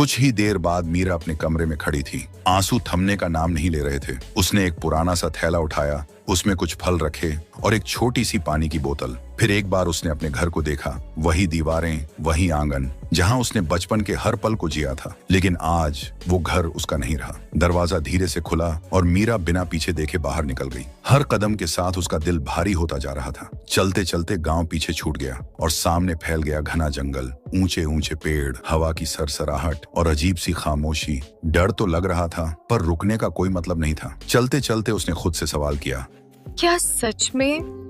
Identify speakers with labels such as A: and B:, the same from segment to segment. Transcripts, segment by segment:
A: कुछ ही देर बाद मीरा अपने कमरे में खड़ी थी। आंसू थमने का नाम नहीं ले रहे थे। उसने एक पुराना सा थैला उठाया, उसमें कुछ फल रखे और एक छोटी सी पानी की बोतल। फिर एक बार उसने अपने घर को देखा, वही दीवारें, वही आंगन जहां उसने बचपन के हर पल को जिया था। लेकिन आज वो घर उसका नहीं रहा। दरवाजा धीरे से खुला और मीरा बिना पीछे देखे बाहर निकल गई। हर कदम के साथ उसका दिल भारी होता जा रहा था। चलते चलते गांव पीछे छूट गया और सामने फैल गया घना जंगल, ऊंचे ऊंचे पेड़, हवा की सरसराहट और अजीब सी खामोशी। डर तो लग रहा था पर रुकने का कोई मतलब नहीं था। चलते चलते उसने खुद से सवाल किया,
B: क्या सच में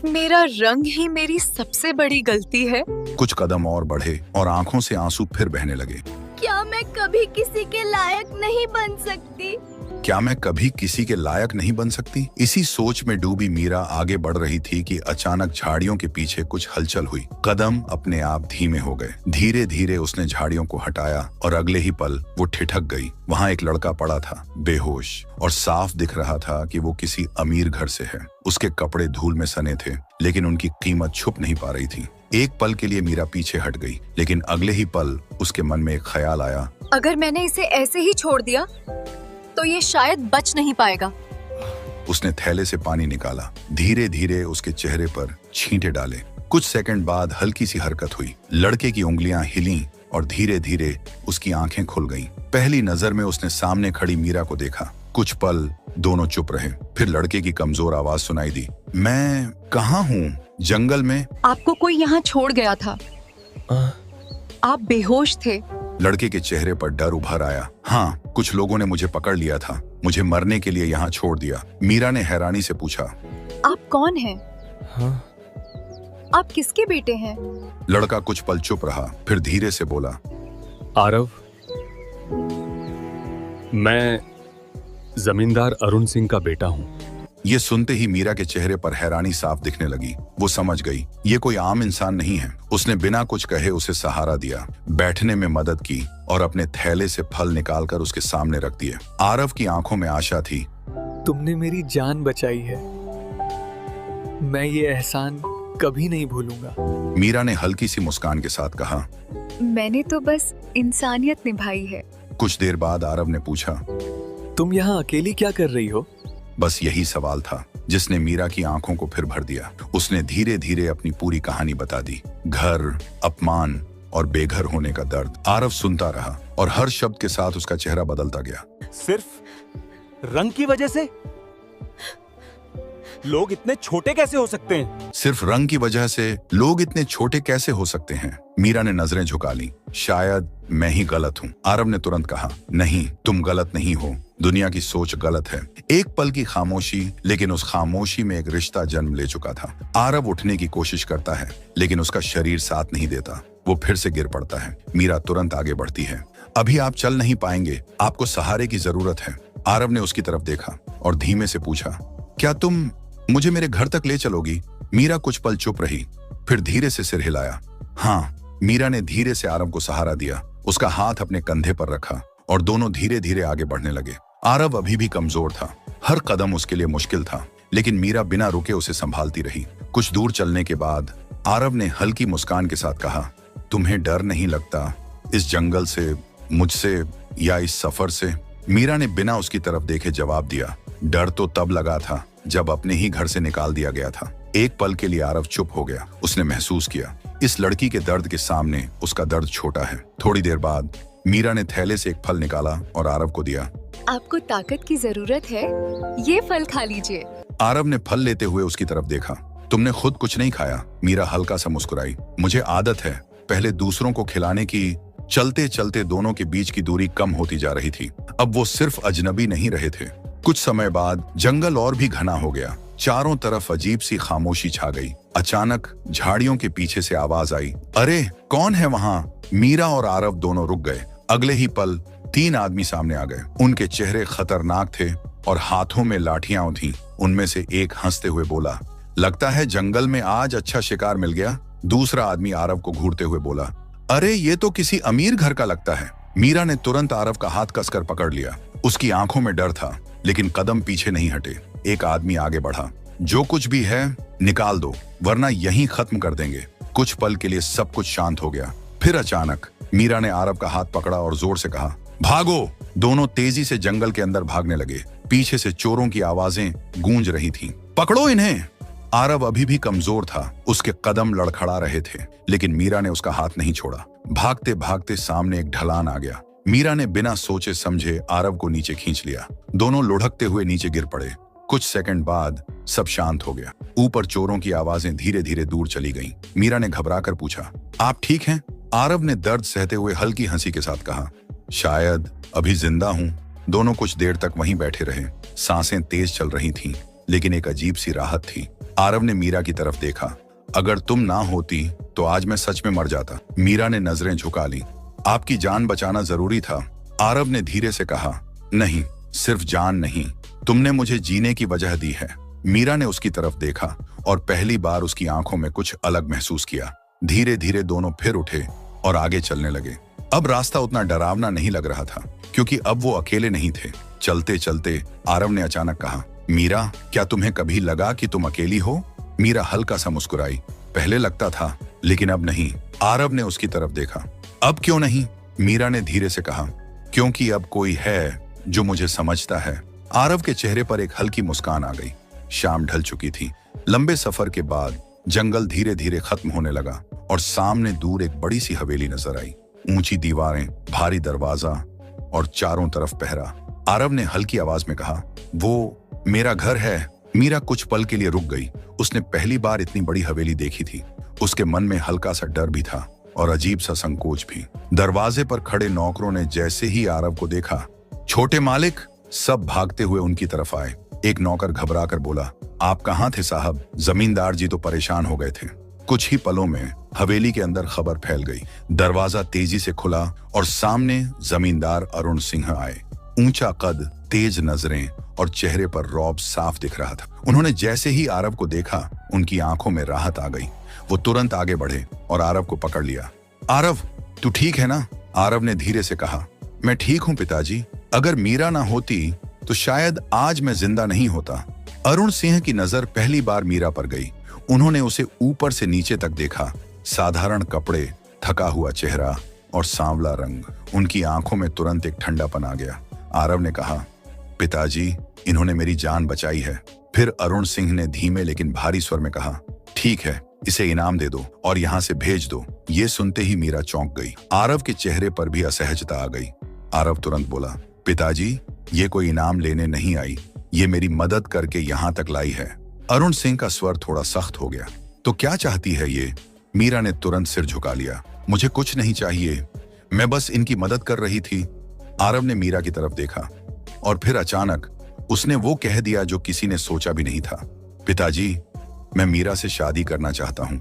B: मेरा रंग ही मेरी सबसे बड़ी गलती है?
A: कुछ कदम और बढ़े और आंखों से आंसू फिर बहने लगे।
C: क्या मैं कभी किसी के लायक नहीं बन सकती?
A: क्या मैं कभी किसी के लायक नहीं बन सकती? इसी सोच में डूबी मीरा आगे बढ़ रही थी कि अचानक झाड़ियों के पीछे कुछ हलचल हुई। कदम अपने आप धीमे हो गए। धीरे धीरे उसने झाड़ियों को हटाया और अगले ही पल वो ठिठक गई। वहां एक लड़का पड़ा था, बेहोश, और साफ दिख रहा था कि वो किसी अमीर घर से है। उसके कपड़े धूल में सने थे, लेकिन उनकी कीमत छुप नहीं पा रही थी। एक पल के लिए मीरा पीछे हट गई, लेकिन अगले ही पल उसके मन में एक ख्याल आया,
B: अगर मैंने इसे ऐसे ही छोड़ दिया तो ये शायद बच नहीं पाएगा।
A: उसने थैले से पानी निकाला, धीरे धीरे उसके चेहरे पर छींटे डाले। कुछ सेकंड बाद हल्की सी हरकत हुई। लड़के की उंगलियां हिलीं और धीरे धीरे उसकी आंखें खुल गईं। पहली नजर में उसने सामने खड़ी मीरा को देखा। कुछ पल दोनों चुप रहे। फिर लड़के की कमजोर आवाज सुनाई दी, मैं कहाँ हूँ? जंगल में।
B: आपको कोई यहाँ छोड़ गया था। आप बेहोश थे।
A: लड़के के चेहरे पर डर उभर आया। हाँ, कुछ लोगों ने मुझे पकड़ लिया था, मुझे मरने के लिए यहाँ छोड़ दिया। मीरा ने हैरानी से पूछा,
B: आप कौन हैं?
D: हाँ?
B: आप किसके बेटे हैं?
A: लड़का कुछ पल चुप रहा, फिर धीरे से बोला,
D: आरव, मैं जमींदार अरुण सिंह का बेटा हूँ।
A: ये सुनते ही मीरा के चेहरे पर हैरानी साफ दिखने लगी। वो समझ गई ये कोई आम इंसान नहीं है। उसने बिना कुछ कहे उसे सहारा दिया, बैठने में मदद की और अपने थैले से फल निकालकर उसके सामने रख दिए। आरव की आंखों में आशा थी।
E: तुमने मेरी जान बचाई है, मैं ये एहसान कभी नहीं भूलूंगा।
A: मीरा ने हल्की सी मुस्कान के साथ कहा,
B: मैंने तो बस इंसानियत निभाई है।
A: कुछ देर बाद आरव ने पूछा,
E: तुम यहाँ अकेली क्या कर रही हो?
A: बस यही सवाल था जिसने मीरा की आंखों को फिर भर दिया। उसने धीरे धीरे अपनी पूरी कहानी बता दी। घर, अपमान और बेघर होने का दर्द। आरव सुनता रहा और हर शब्द के साथ उसका चेहरा बदलता गया।
F: सिर्फ रंग की वजह से लोग इतने छोटे कैसे हो सकते हैं?
A: सिर्फ रंग की वजह से लोग इतने छोटे कैसे हो सकते हैं? मीरा ने नजरें झुका ली। शायद मैं ही गलत हूँ। आरव ने तुरंत कहा, नहीं, तुम गलत नहीं हो, दुनिया की सोच गलत है। एक पल की खामोशी, लेकिन उस खामोशी में एक रिश्ता जन्म ले चुका था। आरव उठने की कोशिश करता है, लेकिन उसका शरीर साथ नहीं देता। वो फिर से गिर पड़ता है। मीरा तुरंत आगे बढ़ती है। अभी आप चल नहीं पाएंगे, आपको सहारे की जरूरत है। आरव ने उसकी तरफ देखा और धीमे से पूछा, क्या तुम मुझे मेरे घर तक ले चलोगी? मीरा कुछ पल चुप रही, फिर धीरे से सिर हिलाया। हाँ। मीरा ने धीरे से आरव को सहारा दिया, उसका हाथ अपने कंधे पर रखा और दोनों धीरे धीरे आगे बढ़ने लगे। आरव अभी भी कमजोर था, हर कदम उसके लिए मुश्किल था, लेकिन मीरा बिना रुके उसे संभालती रही। कुछ दूर चलने के बाद आरव ने हल्की मुस्कान के साथ कहा, तुम्हें डर नहीं लगता इस जंगल से, मुझसे या इस सफर से? मीरा ने बिना उसकी तरफ देखे जवाब दिया, डर तो तब लगा था जब अपने ही घर से निकाल दिया गया था। एक पल के लिए आरव चुप हो गया। उसने महसूस किया इस लड़की के दर्द के सामने उसका दर्द छोटा है। थोड़ी देर बाद मीरा ने थैले से एक फल निकाला और आरव को दिया।
B: आपको ताकत की जरूरत है, ये फल खा लीजिए।
A: आरव ने फल लेते हुए उसकी तरफ देखा। तुमने खुद कुछ नहीं खाया? मीरा हल्का सा मुस्कुराई। मुझे आदत है पहले दूसरों को खिलाने की। चलते चलते दोनों के बीच की दूरी कम होती जा रही थी। अब वो सिर्फ अजनबी नहीं रहे थे। कुछ समय बाद जंगल और भी घना हो गया। चारों तरफ अजीब सी खामोशी छा गई। अचानक झाड़ियों के पीछे से आवाज आई, अरे कौन है वहां? मीरा और आरव दोनों रुक गए। अगले ही पल 3 आदमी सामने आ गए। उनके चेहरे खतरनाक थे और हाथों में लाठियां थीं। उनमें से एक हंसते हुए बोला, लगता है जंगल में आज अच्छा शिकार मिल गया। दूसरा आदमी आरव को घूरते हुए बोला, अरे ये तो किसी अमीर घर का लगता है। मीरा ने तुरंत आरव का हाथ कसकर पकड़ लिया। उसकी आंखों में डर था, लेकिन कदम पीछे नहीं हटे। एक आदमी आगे बढ़ा, जो कुछ भी है निकाल दो, वरना यहीं खत्म कर देंगे। कुछ पल के लिए सब कुछ शांत हो गया। फिर अचानक मीरा ने आरव का हाथ पकड़ा और जोर से कहा, भागो। दोनों तेजी से जंगल के अंदर भागने लगे। पीछे से चोरों की आवाजें गूंज रही थीं। पकड़ो इन्हें। आरव अभी भी कमजोर था, उसके कदम लड़खड़ा रहे थे, लेकिन मीरा ने उसका हाथ नहीं छोड़ा। भागते भागते सामने एक ढलान आ गया। मीरा ने बिना सोचे समझे आरव को नीचे खींच लिया। दोनों लुढ़कते हुए नीचे गिर पड़े। कुछ सेकंड बाद सब शांत हो गया। ऊपर चोरों की आवाजें धीरे धीरे दूर चली गईं। मीरा ने घबराकर पूछा, आप ठीक हैं? आरव ने दर्द सहते हुए हल्की हंसी के साथ कहा, शायद अभी जिंदा हूं। दोनों कुछ देर तक वहीं बैठे रहे। सांसें तेज चल रही थीं, लेकिन एक अजीब सी राहत थी। आरव ने मीरा की तरफ देखा। अगर तुम ना होती तो आज मैं सच में मर जाता। मीरा ने नजरें झुका ली। आपकी जान बचाना जरूरी था। आरव ने धीरे से कहा, नहीं, सिर्फ जान नहीं, तुमने मुझे जीने की वजह दी है। मीरा ने उसकी तरफ देखा और पहली बार उसकी आंखों में कुछ अलग महसूस किया। धीरे धीरे दोनों फिर उठे और आगे चलने लगे। अब रास्ता उतना डरावना नहीं लग रहा था, क्योंकि अब वो अकेले नहीं थे। चलते चलते आरव ने अचानक कहा, मीरा, क्या तुम्हें कभी लगा कि तुम अकेली हो? मीरा हल्का सा मुस्कुराई। पहले लगता था, लेकिन अब नहीं। आरव ने उसकी तरफ देखा। अब क्यों नहीं? मीरा ने धीरे से कहा, क्योंकि अब कोई है जो मुझे समझता है। आरव के चेहरे पर एक हल्की मुस्कान आ गई। शाम ढल चुकी थी। लंबे सफर के बाद जंगल धीरे धीरे खत्म होने लगा और सामने दूर एक बड़ी सी हवेली नजर आई। ऊंची दीवारें, भारी दरवाजा और चारों तरफ पहरा। आरव ने हल्की आवाज में कहा, वो मेरा घर है। मीरा कुछ पल के लिए रुक गई। उसने पहली बार इतनी बड़ी हवेली देखी थी। उसके मन में हल्का सा डर भी था और अजीब सा संकोच भी। दरवाजे पर खड़े नौकरों ने जैसे ही आरव को देखा, छोटे मालिक, सब भागते हुए उनकी तरफ आए। एक नौकर घबरा कर बोला, आप कहाँ थे साहब? जमींदार जी तो परेशान हो गए थे। कुछ ही पलों में हवेली के अंदर खबर फैल गई। दरवाजा तेजी से खुला और सामने जमींदार अरुण सिंह आए। ऊंचा कद, तेज नजरें और चेहरे पर रौब साफ दिख रहा था। उन्होंने जैसे ही आरव को देखा, उनकी आंखों में राहत आ गई। वो तुरंत आगे बढ़े और आरव को पकड़ लिया। आरव, तू ठीक है ना? आरव ने धीरे से कहा, मैं ठीक हूं पिताजी। अगर मीरा ना होती तो शायद आज मैं जिंदा नहीं होता। अरुण सिंह की नजर पहली बार मीरा पर गई। उन्होंने उसे ऊपर से नीचे तक देखा। साधारण कपड़े, थका हुआ चेहरा और सांवला रंग। उनकी आंखों में तुरंत एक ठंडापन आ गया। आरव ने कहा, पिताजी, इन्होंने मेरी जान बचाई है। फिर अरुण सिंह ने धीमे लेकिन भारी स्वर में कहा, ठीक है, इसे इनाम दे दो और यहाँ से भेज दो। ये सुनते ही मीरा चौंक गई। आरव के चेहरे पर भी असहजता आ गई। आरव तुरंत बोला, पिताजी, ये कोई इनाम लेने नहीं आई, ये मेरी मदद करके यहाँ तक लाई है। अरुण सिंह का स्वर थोड़ा सख्त हो गया। तो क्या चाहती है ये? मीरा ने तुरंत सिर झुका लिया। मुझे कुछ नहीं चाहिए, मैं बस इनकी मदद कर रही थी। आरव ने मीरा की तरफ देखा और फिर अचानक उसने वो कह दिया जो किसी ने सोचा भी नहीं था, पिताजी, मैं मीरा से शादी करना चाहता हूँ।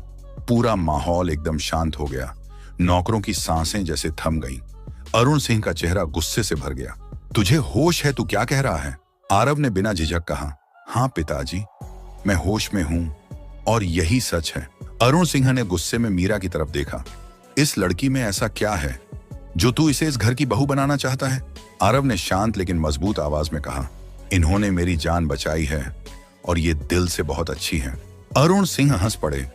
A: पूरा माहौल एकदम शांत हो गया। नौकरों की सांसें जैसे थम गईं। अरुण सिंह का चेहरा गुस्से से भर गया। तुझे होश है? तू क्या कह रहा है? आरव ने बिना झिझक कहा, हाँ पिताजी, मैं होश में हूं और यही सच है। अरुण सिंह ने गुस्से में मीरा की तरफ देखा। इस लड़की में ऐसा क्या है जो तू इसे इस घर की बहू बनाना चाहता है? आरव ने शांत लेकिन मजबूत आवाज में कहा, इन्होंने मेरी जान बचाई है और ये दिल से बहुत अच्छी है। अरुण सिंह हंस पड़े,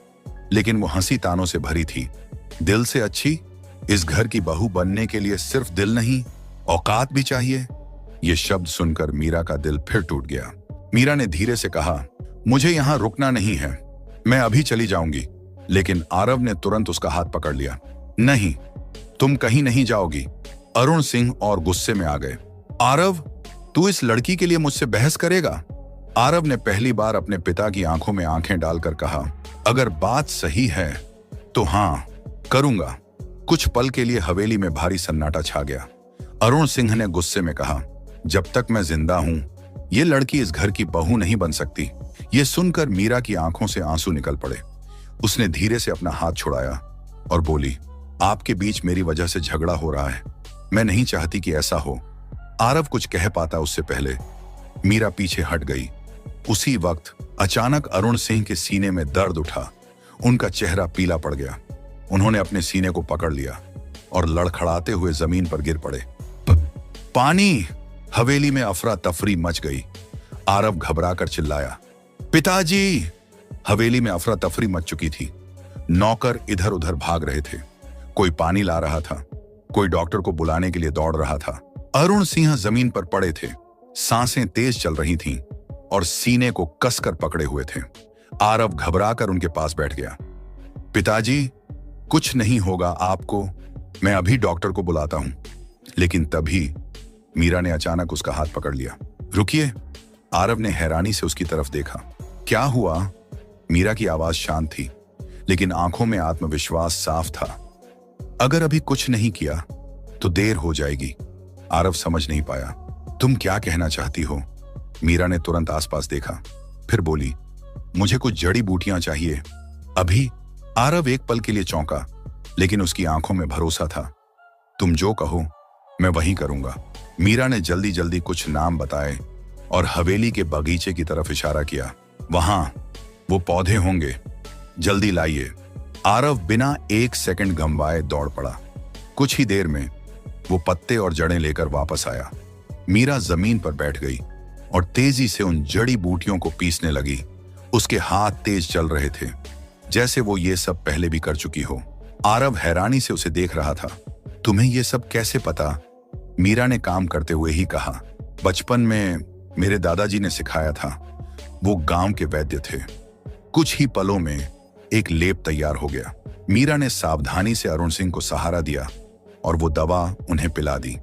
A: लेकिन वो हंसी तानों से भरी थी। दिल से अच्छी? इस घर की बहू बनने के लिए सिर्फ दिल नहीं, औकात भी चाहिए। ये शब्द सुनकर मीरा का दिल फिर टूट गया। मीरा ने धीरे से कहा, मुझे यहाँ रुकना नहीं है, मैं अभी चली जाऊंगी। लेकिन आरव ने तुरंत उसका हाथ पकड़ लिया। नहीं, तुम कहीं नहीं जाओगी। अरुण सिंह और गुस्से में आ गए। आरव, तू इस लड़की के लिए मुझसे बहस करेगा? आरव ने पहली बार अपने पिता की आंखों में आंखें डालकर कहा, अगर बात सही है तो हाँ, करूंगा। कुछ पल के लिए हवेली में भारी सन्नाटा छा गया। अरुण सिंह ने गुस्से में कहा, जब तक मैं जिंदा हूं, ये लड़की इस घर की बहू नहीं बन सकती। ये सुनकर मीरा की आंखों से आंसू निकल पड़े। उसने धीरे से अपना हाथ छुड़ाया और बोली, आपके बीच मेरी वजह से झगड़ा हो रहा है, मैं नहीं चाहती कि ऐसा हो। आरव कुछ कह पाता उससे पहले मीरा पीछे हट गई। उसी वक्त अचानक अरुण सिंह के सीने में दर्द उठा। उनका चेहरा पीला पड़ गया। उन्होंने अपने सीने को पकड़ लिया और लड़खड़ाते हुए जमीन पर गिर पड़े। पानी! हवेली में अफरा तफरी मच गई। आरव घबराकर चिल्लाया, पिताजी! हवेली में अफरा तफरी मच चुकी थी। नौकर इधर उधर भाग रहे थे। कोई पानी ला रहा था, कोई डॉक्टर को बुलाने के लिए दौड़ रहा था। अरुण सिंह जमीन पर पड़े थे, सांसें तेज चल रही थीं और सीने को कसकर पकड़े हुए थे। आरव घबराकर उनके पास बैठ गया। पिताजी, कुछ नहीं होगा आपको, मैं अभी डॉक्टर को बुलाता हूं। लेकिन तभी मीरा ने अचानक उसका हाथ पकड़ लिया। रुकिए। आरव ने हैरानी से उसकी तरफ देखा। क्या हुआ? मीरा की आवाज शांत थी, लेकिन आंखों में आत्मविश्वास साफ था। अगर अभी कुछ नहीं किया तो देर हो जाएगी। आरव समझ नहीं पाया। तुम क्या कहना चाहती हो? मीरा ने तुरंत आसपास देखा, फिर बोली, मुझे कुछ जड़ी बूटियां चाहिए अभी। आरव एक पल के लिए चौंका, लेकिन उसकी आंखों में भरोसा था। तुम जो कहो मैं वही करूंगा। मीरा ने जल्दी जल्दी कुछ नाम बताए और हवेली के बगीचे की तरफ इशारा किया। वहां वो पौधे होंगे, जल्दी लाइए। आरव बिना एक सेकंड गंवाए दौड़ पड़ा। कुछ ही देर में वो पत्ते और जड़ें लेकर वापस आया। मीरा जमीन पर बैठ गई और तेजी से उन जड़ी बूटियों को पीसने लगी। उसके हाथ तेज चल रहे थे, जैसे वो ये सब पहले भी कर चुकी हो। आरव हैरानी से उसे देख रहा था। तुम्हें ये सब कैसे पता? मीरा ने काम करते हुए ही कहा। बचपन में मेरे दादाजी ने सिखाया था। वो गांव के वैद्य थे। कुछ ही पलों में एक लेप तैयार हो गया। मीरा ने सावधानी से अरुण सिंह को सहारा दिया और वो दवा उन्हें पिला दी।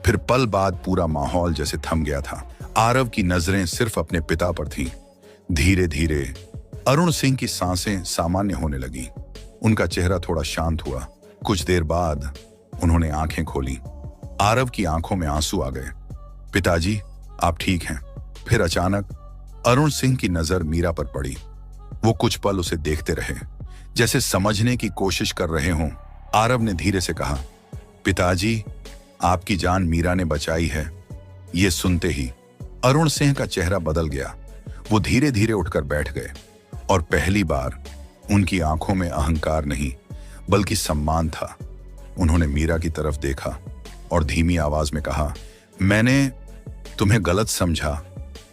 A: फिर पल बाद पूरा माहौल जैसे थम गया था। आरव की नजरें सिर्फ अपने पिता पर थीं। धीरे धीरे अरुण सिंह की सांसें सामान्य होने लगी। उनका चेहरा थोड़ा शांत हुआ। कुछ देर बाद उन्होंने आंखें खोली। आरव की आंखों में आंसू आ गए। पिताजी, आप ठीक हैं? फिर अचानक अरुण सिंह की नजर मीरा पर पड़ी। वो कुछ पल उसे देखते रहे, जैसे समझने की कोशिश कर रहे हों। आरव ने धीरे से कहा, पिताजी, आपकी जान मीरा ने बचाई है। ये सुनते ही अरुण सिंह का चेहरा बदल गया। वो धीरे धीरे उठकर बैठ गए और पहली बार उनकी आंखों में अहंकार नहीं बल्कि सम्मान था। उन्होंने मीरा की तरफ देखा और धीमी आवाज में कहा, मैंने तुम्हें गलत समझा।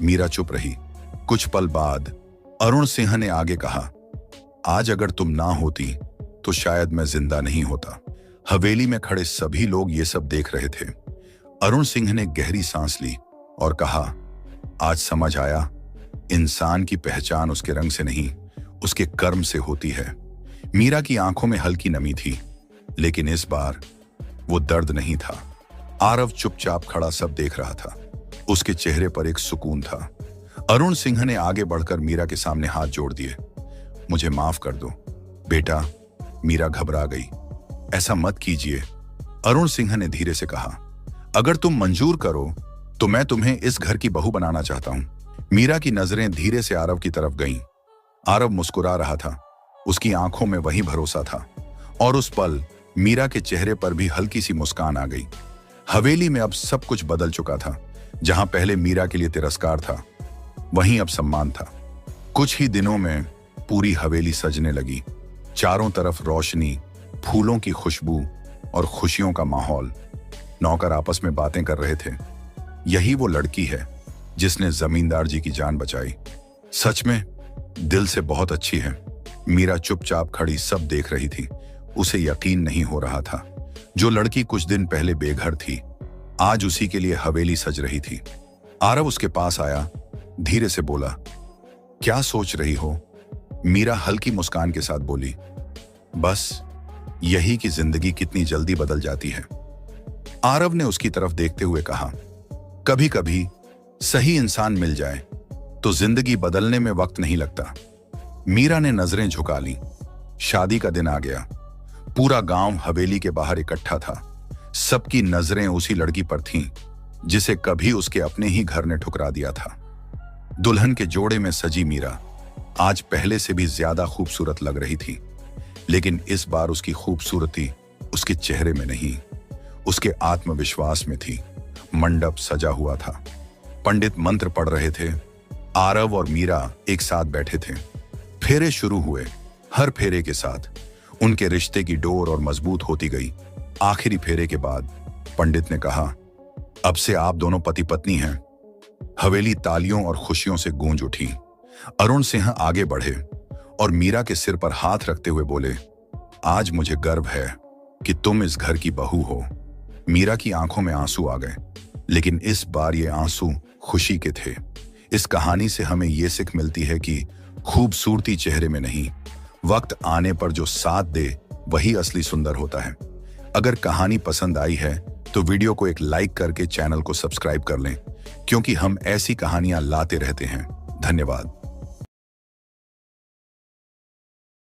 A: मीरा चुप रही। कुछ पल बाद अरुण सिंह ने आगे कहा, आज अगर तुम ना होती तो शायद मैं जिंदा नहीं होता। हवेली में खड़े सभी लोग ये सब देख रहे थे। अरुण सिंह ने गहरी सांस ली और कहा, आज समझ आया, इंसान की पहचान उसके रंग से नहीं, उसके कर्म से होती है। मीरा की आंखों में हल्की नमी थी, लेकिन इस बार वो दर्द नहीं था। आरव चुपचाप खड़ा सब देख रहा था। उसके चेहरे पर एक सुकून था। अरुण सिंह ने आगे बढ़कर मीरा के सामने हाथ जोड़ दिए। मुझे माफ कर दो बेटा। मीरा घबरा गई। ऐसा मत कीजिए, अरुण सिंह ने धीरे से कहा। अगर तुम मंजूर करो तो मैं तुम्हें इस घर की बहू बनाना चाहता हूं। मीरा की नजरें धीरे से आरव की तरफ गईं। आरव मुस्कुरा रहा था। उसकी आंखों में वही भरोसा था और उस पल मीरा के चेहरे पर भी हल्की सी मुस्कान आ गई। हवेली में अब सब कुछ बदल चुका था। जहां पहले मीरा के लिए तिरस्कार था, वहीं अब सम्मान था। कुछ ही दिनों में पूरी हवेली सजने लगी। चारों तरफ रोशनी, फूलों की खुशबू और खुशियों का माहौल। नौकर आपस में बातें कर रहे थे। यही वो लड़की है जिसने जमींदार जी की जान बचाई। सच में दिल से बहुत अच्छी है। मीरा चुपचाप खड़ी सब देख रही थी। उसे यकीन नहीं हो रहा था। जो लड़की कुछ दिन पहले बेघर थी, आज उसी के लिए हवेली सज रही थी। आरव उसके पास आया, धीरे से बोला, क्या सोच रही हो? मीरा हल्की मुस्कान के साथ बोली, बस यही कि जिंदगी कितनी जल्दी बदल जाती है। आरव ने उसकी तरफ देखते हुए कहा, कभी कभी सही इंसान मिल जाए तो जिंदगी बदलने में वक्त नहीं लगता। मीरा ने नजरें झुका ली। शादी का दिन आ गया। पूरा गांव हवेली के बाहर इकट्ठा था। सबकी नजरें उसी लड़की पर थीं जिसे कभी उसके अपने ही घर ने ठुकरा दिया था। दुल्हन के जोड़े में सजी मीरा आज पहले से भी ज्यादा खूबसूरत लग रही थी, लेकिन इस बार उसकी खूबसूरती उसके चेहरे में नहीं, उसके आत्मविश्वास में थी। मंडप सजा हुआ था। पंडित मंत्र पढ़ रहे थे। आरव और मीरा एक साथ बैठे थे। फेरे शुरू हुए। हर फेरे के साथ उनके रिश्ते की डोर और मजबूत होती गई। आखिरी फेरे के बाद पंडित ने कहा, अब से आप दोनों पति पत्नी हैं। हवेली तालियों और खुशियों से गूंज उठी। अरुण सिंह आगे बढ़े और मीरा के सिर पर हाथ रखते हुए बोले, आज मुझे गर्व है कि तुम इस घर की बहू हो। मीरा की आंखों में आंसू आ गए, लेकिन इस बार ये आंसू खुशी के थे। इस कहानी से हमें ये सीख मिलती है कि खूबसूरती चेहरे में नहीं, वक्त आने पर जो साथ दे वही असली सुंदर होता है। अगर कहानी पसंद आई है तो वीडियो को एक लाइक करके चैनल को सब्सक्राइब कर लें, क्योंकि हम ऐसी कहानियां लाते रहते हैं। धन्यवाद।